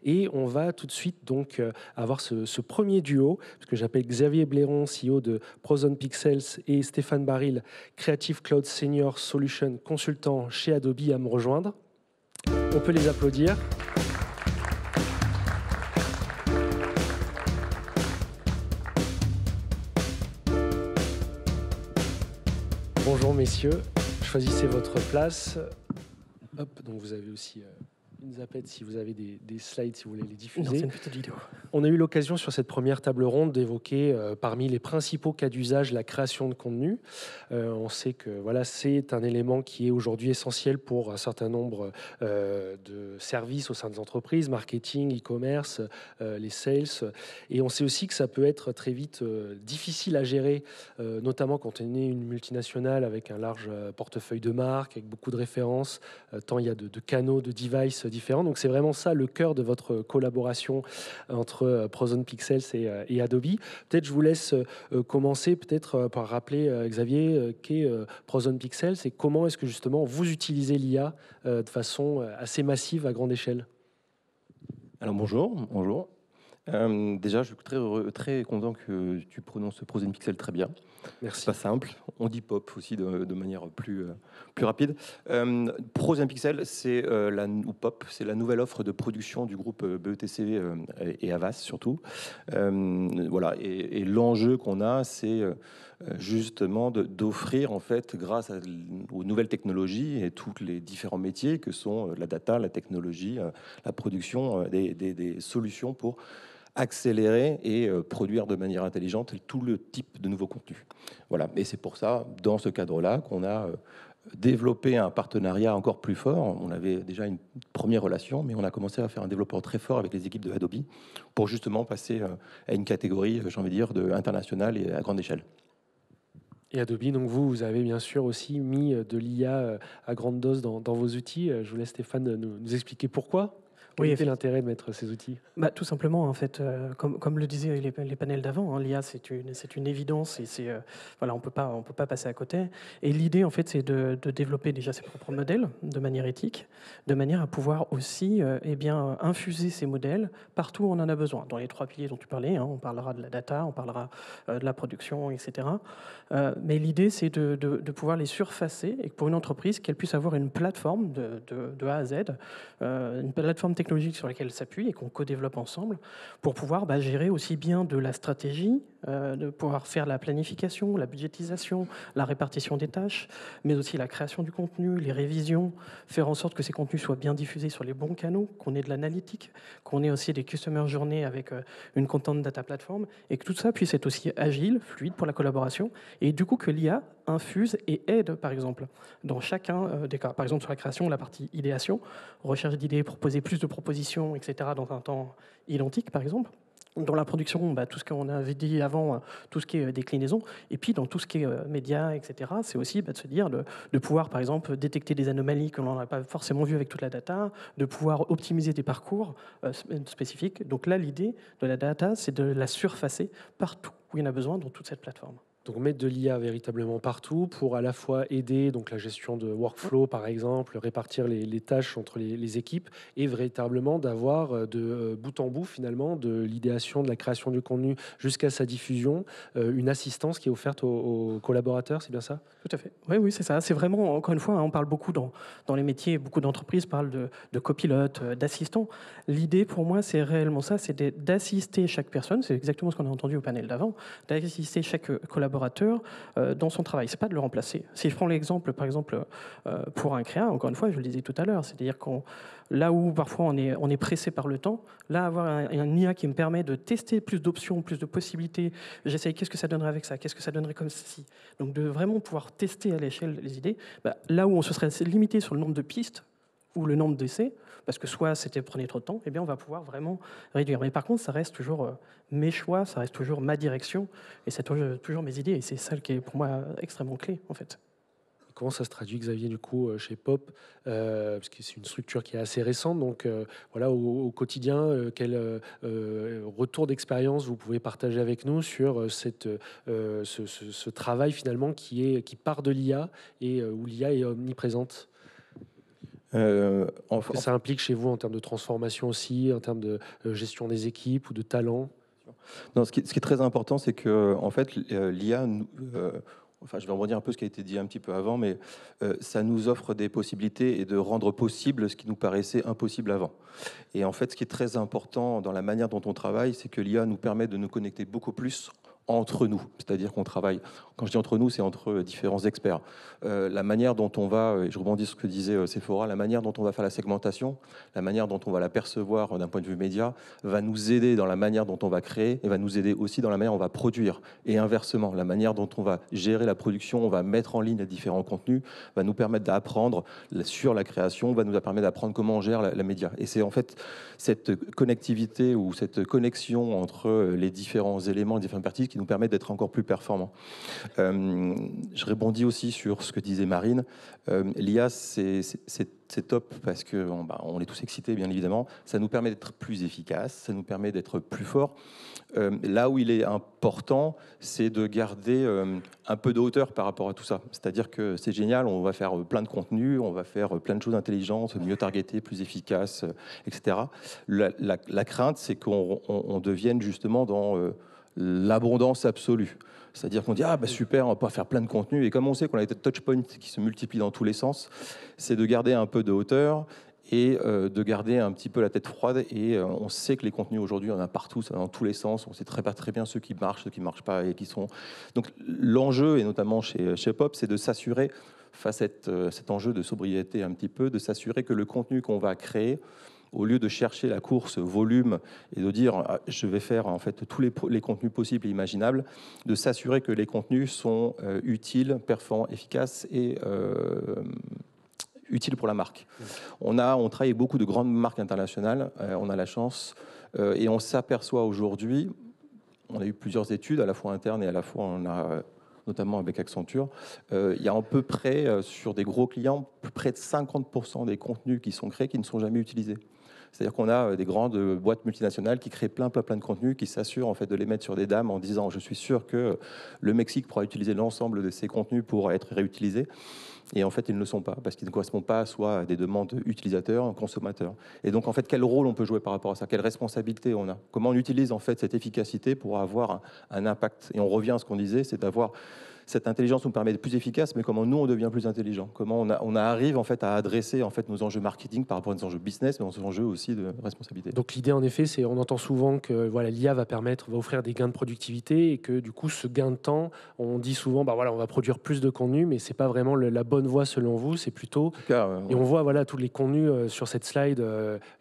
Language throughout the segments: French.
Et on va tout de suite donc avoir ce premier duo, ce que j'appelle Xavier Blairon, CEO de Prozone Pixels, et Stéphane Baril, Creative Cloud Senior Solution Consultant chez Adobe, à me rejoindre. On peut les applaudir. Bonjour messieurs, choisissez votre place. Hop, donc vous avez aussi une zappette si vous avez des slides, si vous voulez les diffuser. Non, c'est une petite vidéo. On a eu l'occasion sur cette première table ronde d'évoquer parmi les principaux cas d'usage la création de contenu. On sait que voilà, c'est un élément qui est aujourd'hui essentiel pour un certain nombre de services au sein des entreprises, marketing, e-commerce, les sales. Et on sait aussi que ça peut être très vite difficile à gérer, notamment quand on est une multinationale avec un large portefeuille de marques, avec beaucoup de références, tant il y a de canaux, de devices différents. Donc c'est vraiment ça le cœur de votre collaboration entre Prozone Pixels et Adobe. Peut-être je vous laisse commencer peut-être par rappeler, Xavier, qu'est Prozone Pixels et comment est-ce que justement vous utilisez l'IA de façon assez massive à grande échelle. Alors bonjour. Déjà, je suis très heureux, très content que tu prononces Prozone Pixel très bien. Merci. C'est pas simple. On dit pop aussi de manière plus rapide. Prozone Pixel, c'est pop, c'est la nouvelle offre de production du groupe BETC et Havas surtout. Voilà. Et l'enjeu qu'on a, c'est justement d'offrir en fait, grâce aux nouvelles technologies et tous les différents métiers que sont la data, la technologie, la production, des solutions pour accélérer et produire de manière intelligente tout le type de nouveaux contenus. Voilà. Et c'est pour ça, dans ce cadre-là, qu'on a développé un partenariat encore plus fort. On avait déjà une première relation, mais on a commencé à faire un développement très fort avec les équipes de Adobe pour justement passer à une catégorie, j'ai envie de dire, internationale et à grande échelle. Et Adobe, donc vous avez bien sûr aussi mis de l'IA à grande dose dans vos outils. Je vous laisse Stéphane nous expliquer pourquoi. Quel était l'intérêt de mettre ces outils ? Tout simplement, en fait, comme le disaient les panels d'avant, hein, l'IA, c'est une évidence et voilà, on peut pas passer à côté. Et l'idée, en fait, c'est de développer déjà ses propres modèles de manière éthique, de manière à pouvoir aussi infuser ces modèles partout où on en a besoin. Dans les 3 piliers dont tu parlais, hein, on parlera de la data, on parlera de la production, etc. Mais l'idée, c'est de pouvoir les surfacer et que pour une entreprise, qu'elle puisse avoir une plateforme de A à Z, une plateforme technologique sur laquelle elle s'appuie et qu'on co-développe ensemble pour pouvoir gérer aussi bien de la stratégie, de pouvoir faire la planification, la budgétisation, la répartition des tâches, mais aussi la création du contenu, les révisions, faire en sorte que ces contenus soient bien diffusés sur les bons canaux, qu'on ait de l'analytique, qu'on ait aussi des customer journées avec une content data platform et que tout ça puisse être aussi agile, fluide pour la collaboration et du coup que l'IA infuse et aide, par exemple, dans chacun des cas. Par exemple, sur la création, la partie idéation, recherche d'idées, proposer plus de propositions, etc., dans un temps identique, par exemple. Dans la production, tout ce qu'on avait dit avant, tout ce qui est déclinaison, et puis dans tout ce qui est médias, etc., c'est aussi de se dire de pouvoir, par exemple, détecter des anomalies que l'on n'a pas forcément vues avec toute la data, de pouvoir optimiser des parcours spécifiques. Donc là, l'idée de la data, c'est de la surfacer partout où il y en a besoin dans toute cette plateforme. Donc mettre de l'IA véritablement partout pour à la fois aider donc la gestion de workflow par exemple, répartir les tâches entre les équipes et véritablement d'avoir de bout en bout finalement de l'idéation, de la création du contenu jusqu'à sa diffusion, une assistance qui est offerte aux collaborateurs, c'est bien ça ? Tout à fait. Oui, c'est ça. C'est vraiment, encore une fois, hein, on parle beaucoup dans les métiers, beaucoup d'entreprises parlent de copilotes, d'assistants. L'idée pour moi, c'est réellement ça, c'est d'assister chaque personne, c'est exactement ce qu'on a entendu au panel d'avant, d'assister chaque collaborateur dans son travail. C'est pas de le remplacer. Si je prends l'exemple, par exemple, pour un créa, encore une fois, je le disais tout à l'heure, c'est-à-dire là où parfois on est pressé par le temps, là avoir un IA qui me permet de tester plus d'options, plus de possibilités, j'essaye qu'est-ce que ça donnerait avec ça, qu'est-ce que ça donnerait comme ceci. Donc de vraiment pouvoir tester à l'échelle les idées, là où on se serait limité sur le nombre de pistes ou le nombre d'essais, parce que soit c'était prenait trop de temps, eh bien on va pouvoir vraiment réduire. Mais par contre, ça reste toujours mes choix, ça reste toujours ma direction, et c'est toujours mes idées, et c'est ça qui est pour moi extrêmement clé en fait. Comment ça se traduit, Xavier, du coup, chez Pop, parce que c'est une structure qui est assez récente. Donc, voilà, au quotidien, quel retour d'expérience vous pouvez partager avec nous sur ce travail finalement qui part de l'IA et où l'IA est omniprésente ? Ça implique chez vous en termes de transformation aussi, en termes de gestion des équipes ou de talent? Non, ce qui est très important, c'est que en fait, l'IA, enfin, je vais rebondir un peu ce qui a été dit un petit peu avant, mais ça nous offre des possibilités et de rendre possible ce qui nous paraissait impossible avant. Et en fait, ce qui est très important dans la manière dont on travaille, c'est que l'IA nous permet de nous connecter beaucoup plus entre nous. C'est-à-dire qu'on travaille, quand je dis entre nous, c'est entre différents experts. La manière dont on va, et je rebondis sur ce que disait Sephora, la manière dont on va faire la segmentation, la manière dont on va la percevoir d'un point de vue média, va nous aider dans la manière dont on va créer et va nous aider aussi dans la manière dont on va produire. Et inversement, la manière dont on va gérer la production, on va mettre en ligne les différents contenus, va nous permettre d'apprendre sur la création, va nous permettre d'apprendre comment on gère la média. Et c'est en fait cette connectivité ou cette connexion entre les différents éléments, les différentes parties qui nous permet d'être encore plus performants. Je rebondis aussi sur ce que disait Marine. L'IA, c'est top parce qu'on on est tous excités, bien évidemment. Ça nous permet d'être plus efficace, ça nous permet d'être plus fort. Là où il est important, c'est de garder un peu de hauteur par rapport à tout ça. C'est-à-dire que c'est génial, on va faire plein de contenus, on va faire plein de choses intelligentes, mieux targetées, plus efficaces, etc. La crainte, c'est qu'on devienne justement dans l'abondance absolue. C'est-à-dire qu'on dit, ah bah super, on va pouvoir faire plein de contenus. Et comme on sait qu'on a des touchpoints qui se multiplient dans tous les sens, c'est de garder un peu de hauteur et de garder un petit peu la tête froide. Et on sait que les contenus aujourd'hui, on en a partout, ça va dans tous les sens. On sait très bien ceux qui marchent pas et qui sont... Donc l'enjeu, et notamment chez Pop, c'est de s'assurer, face à cet enjeu de sobriété un petit peu, de s'assurer que le contenu qu'on va créer, au lieu de chercher la course volume et de dire je vais faire en fait tous les contenus possibles et imaginables, de s'assurer que les contenus sont utiles, performants, efficaces et utiles pour la marque. On travaille avec beaucoup de grandes marques internationales, on a la chance et on s'aperçoit aujourd'hui, on a eu plusieurs études à la fois internes et à la fois on a notamment avec Accenture, il y a à peu près, sur des gros clients, près de 50% des contenus qui sont créés qui ne sont jamais utilisés. C'est-à-dire qu'on a des grandes boîtes multinationales qui créent plein de contenus, qui s'assurent en fait de les mettre sur des dames en disant je suis sûr que le Mexique pourra utiliser l'ensemble de ces contenus pour être réutilisés. Et en fait, ils ne le sont pas, parce qu'ils ne correspondent pas soit à des demandes utilisateurs, consommateurs. Et donc, en fait, quel rôle on peut jouer par rapport à ça? Quelle responsabilité on a? Comment on utilise en fait cette efficacité pour avoir un impact? Et on revient à ce qu'on disait, c'est d'avoir... Cette intelligence nous permet d'être plus efficace, mais comment nous, on devient plus intelligent? Comment on arrive en fait, à adresser en fait, nos enjeux marketing par rapport à nos enjeux business, mais nos enjeux aussi de responsabilité. Donc l'idée, en effet, c'est on entend souvent que voilà, l'IA va offrir des gains de productivité et que du coup, ce gain de temps, on dit souvent, on va produire plus de contenu, mais c'est pas vraiment la bonne voie selon vous, c'est plutôt... Et on voit tous les contenus sur cette slide,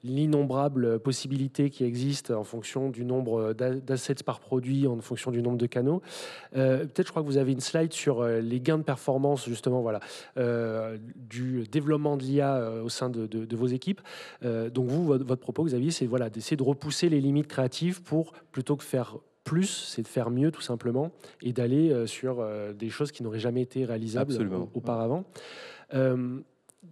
l'innombrable possibilités qui existent en fonction du nombre d'assets par produit, en fonction du nombre de canaux. Peut-être, je crois que vous avez une slide sur les gains de performance, justement, du développement de l'IA au sein de vos équipes. Donc vous, votre propos, Xavier, c'est d'essayer de repousser les limites créatives pour, plutôt que faire plus, c'est de faire mieux, tout simplement, et d'aller sur des choses qui n'auraient jamais été réalisables auparavant.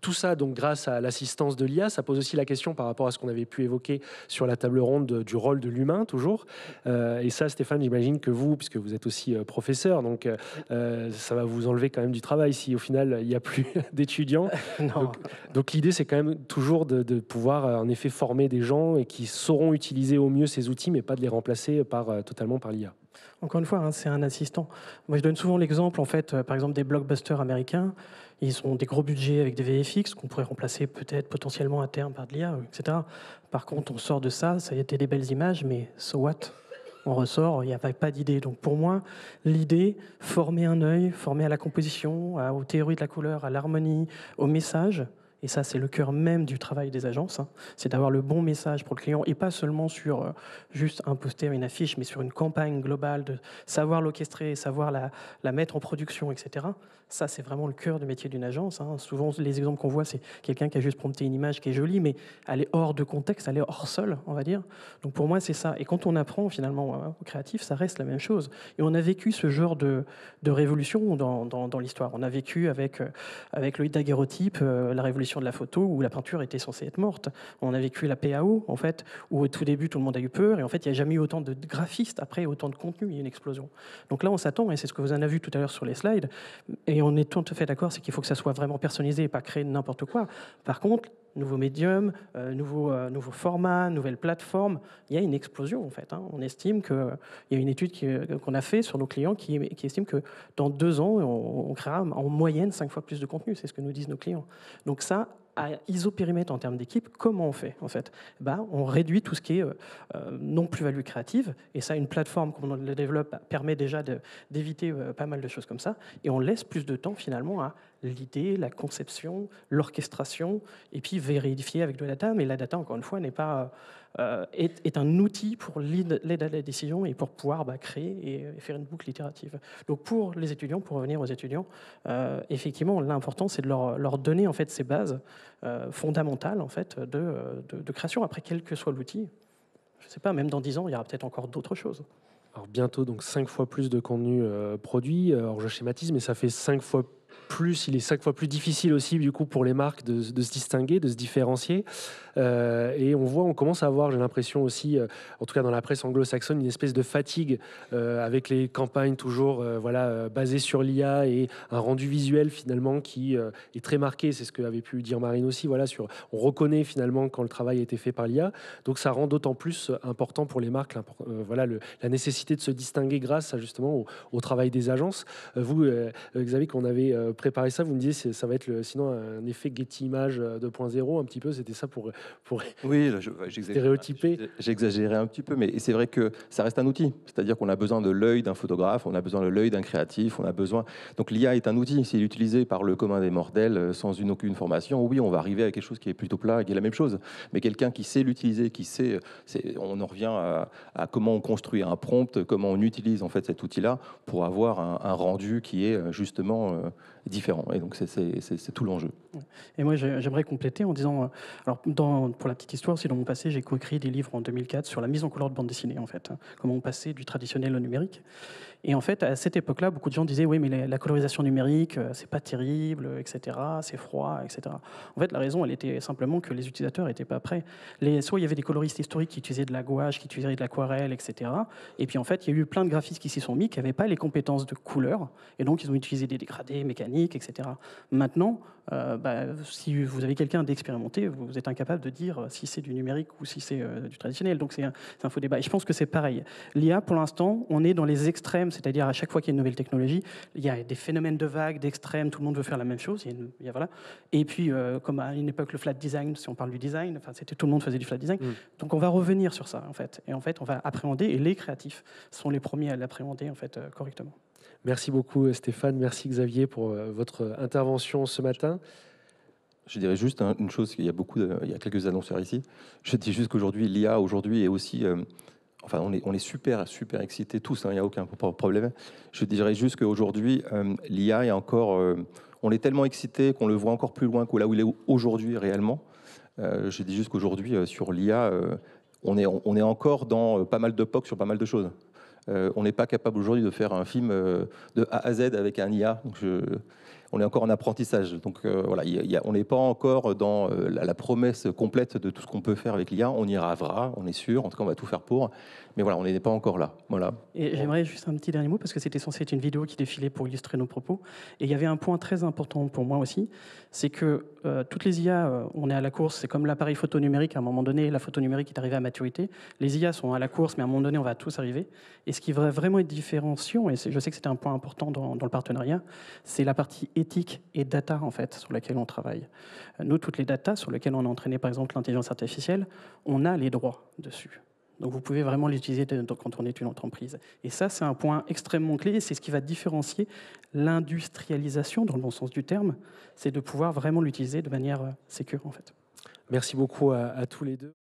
Tout ça, donc, grâce à l'assistance de l'IA, ça pose aussi la question par rapport à ce qu'on avait pu évoquer sur la table ronde du rôle de l'humain, toujours. Et ça, Stéphane, j'imagine que vous, puisque vous êtes aussi professeur, donc ça va vous enlever quand même du travail si au final, il n'y a plus d'étudiants. Donc l'idée, c'est quand même toujours de pouvoir, en effet, former des gens et qui sauront utiliser au mieux ces outils, mais pas de les remplacer totalement par l'IA. Encore une fois, c'est un assistant. Moi, je donne souvent l'exemple, en fait, par exemple, des blockbusters américains. Ils ont des gros budgets avec des VFX qu'on pourrait remplacer peut-être potentiellement à terme par de l'IA, etc. Par contre, on sort de ça a été des belles images, mais so what? On ressort, il n'y a pas d'idée. Donc pour moi, l'idée, former un œil, former à la composition, aux théories de la couleur, à l'harmonie, au message. Et ça, c'est le cœur même du travail des agences. C'est d'avoir le bon message pour le client et pas seulement sur juste un poster, une affiche, mais sur une campagne globale, de savoir l'orchestrer, savoir la mettre en production, etc. Ça, c'est vraiment le cœur du métier d'une agence. Souvent, les exemples qu'on voit, c'est quelqu'un qui a juste prompté une image qui est jolie, mais elle est hors de contexte, elle est hors sol, on va dire. Donc pour moi, c'est ça. Et quand on apprend finalement au créatif, ça reste la même chose. Et on a vécu ce genre de révolution dans l'histoire. On a vécu avec le daguerreotype, la révolution l'évolution de la photo où la peinture était censée être morte. On a vécu la PAO, en fait, où au tout début, tout le monde a eu peur, et en fait, il n'y a jamais eu autant de graphistes, après, autant de contenu, il y a une explosion. Donc là, on s'attend, et c'est ce que vous en avez vu tout à l'heure sur les slides, et on est tout à fait d'accord, c'est qu'il faut que ça soit vraiment personnalisé et pas créer n'importe quoi. Par contre, nouveau médium, nouveau format, nouvelle plateforme, il y a une explosion en fait. On estime qu'il y a une étude qu'on a fait sur nos clients qui estime que dans 2 ans, on créera en moyenne 5 fois plus de contenu. C'est ce que nous disent nos clients. Donc ça, à isopérimètre en termes d'équipe, comment on fait en fait? On réduit tout ce qui est non plus-value créative, et ça, une plateforme, comme on le développe, permet déjà d'éviter pas mal de choses comme ça, et on laisse plus de temps finalement à l'idée, la conception, l'orchestration, et puis vérifier avec de la data, mais la data, encore une fois, n'est pas, est un outil pour l'aide à la décision et pour pouvoir créer et faire une boucle itérative. Donc pour les étudiants, pour revenir aux étudiants, effectivement, l'important, c'est de leur donner en fait ces bases fondamentales en fait, de création, après quel que soit l'outil. Je ne sais pas, même dans 10 ans, il y aura peut-être encore d'autres choses. Alors bientôt, donc 5 fois plus de contenu produit. Alors je schématise, mais ça fait 5 fois plus, il est 5 fois plus difficile aussi du coup pour les marques de se distinguer, de se différencier. Et on commence à avoir, j'ai l'impression aussi, en tout cas dans la presse anglo-saxonne, une espèce de fatigue avec les campagnes toujours basées sur l'IA et un rendu visuel finalement qui est très marqué. C'est ce que avait pu dire Marine aussi. On reconnaît finalement quand le travail a été fait par l'IA. Donc ça rend d'autant plus important pour les marques la nécessité de se distinguer grâce justement au travail des agences. Vous, Xavier, qu'on avait préparé ça, vous me disiez ça va être sinon un effet Getty Images 2.0 un petit peu. C'était ça pour oui, stéréotyper. J'exagérais un petit peu, mais c'est vrai que ça reste un outil. C'est-à-dire qu'on a besoin de l'œil d'un photographe, on a besoin de l'œil d'un créatif, on a besoin. Donc l'IA est un outil. S'il est utilisé par le commun des mortels sans aucune formation, oui, on va arriver à quelque chose qui est plutôt plat et qui est la même chose. Mais quelqu'un qui sait l'utiliser, on en revient à comment on construit un prompt, comment on utilise en fait cet outil-là pour avoir un rendu qui est justement différent. Et donc c'est tout l'enjeu. Et moi, j'aimerais compléter en disant, alors pour la petite histoire, c'est dans mon passé, j'ai coécrit des livres en 2004 sur la mise en couleur de bande dessinée, en fait, comment on passait du traditionnel au numérique. Et en fait, à cette époque-là, beaucoup de gens disaient, oui, mais la colorisation numérique, c'est pas terrible, etc., c'est froid, etc. En fait, la raison, elle était simplement que les utilisateurs n'étaient pas prêts. Soit il y avait des coloristes historiques qui utilisaient de la gouache, qui utilisaient de l'aquarelle, etc. Et puis en fait, il y a eu plein de graphistes qui s'y sont mis, qui n'avaient pas les compétences de couleur, et donc ils ont utilisé des dégradés mécaniques, etc. Maintenant, si vous avez quelqu'un d'expérimenté, vous êtes incapable de dire si c'est du numérique ou si c'est du traditionnel. Donc c'est un faux débat. Et je pense que c'est pareil. L'IA, pour l'instant, on est dans les extrêmes, c'est-à-dire à chaque fois qu'il y a une nouvelle technologie, il y a des phénomènes de vagues, d'extrêmes, tout le monde veut faire la même chose. Voilà. Et puis, comme à une époque, le flat design, si on parle du design, tout le monde faisait du flat design. Donc on va revenir sur ça, en fait. Et en fait, on va appréhender, et les créatifs sont les premiers à l'appréhender en fait, correctement. Merci beaucoup Stéphane, merci Xavier pour votre intervention ce matin. Je dirais juste une chose, il y a quelques annonceurs ici. Je dis juste qu'aujourd'hui, l'IA aujourd'hui est aussi... on est super excités tous, il n'y a aucun problème. Je dirais juste qu'aujourd'hui, l'IA est encore... on est tellement excités qu'on le voit encore plus loin que là où il est aujourd'hui réellement. Je dis juste qu'aujourd'hui, sur l'IA, on est encore dans pas mal de POC sur pas mal de choses. On n'est pas capable aujourd'hui de faire un film de A à Z avec un IA. Donc on est encore en apprentissage. Donc on n'est pas encore dans la promesse complète de tout ce qu'on peut faire avec l'IA. On y arrivera, on est sûr. En tout cas, on va tout faire pour. Mais voilà, on n'est pas encore là. Voilà. Et j'aimerais juste un petit dernier mot, parce que c'était censé être une vidéo qui défilait pour illustrer nos propos. Et il y avait un point très important pour moi aussi, c'est que toutes les IA, on est à la course, c'est comme l'appareil photo numérique, à un moment donné, la photo numérique est arrivée à maturité. Les IA sont à la course, mais à un moment donné, on va tous arriver. Et ce qui va vraiment être différenciant, et je sais que c'était un point important dans le partenariat, c'est la partie éthique et data, en fait, sur laquelle on travaille. Nous, toutes les datas sur lesquelles on a entraîné, par exemple, l'intelligence artificielle, on a les droits dessus. Donc vous pouvez vraiment l'utiliser quand on est une entreprise. Et ça, c'est un point extrêmement clé, et c'est ce qui va différencier l'industrialisation, dans le bon sens du terme, c'est de pouvoir vraiment l'utiliser de manière sécure, en fait. Merci beaucoup à tous les deux.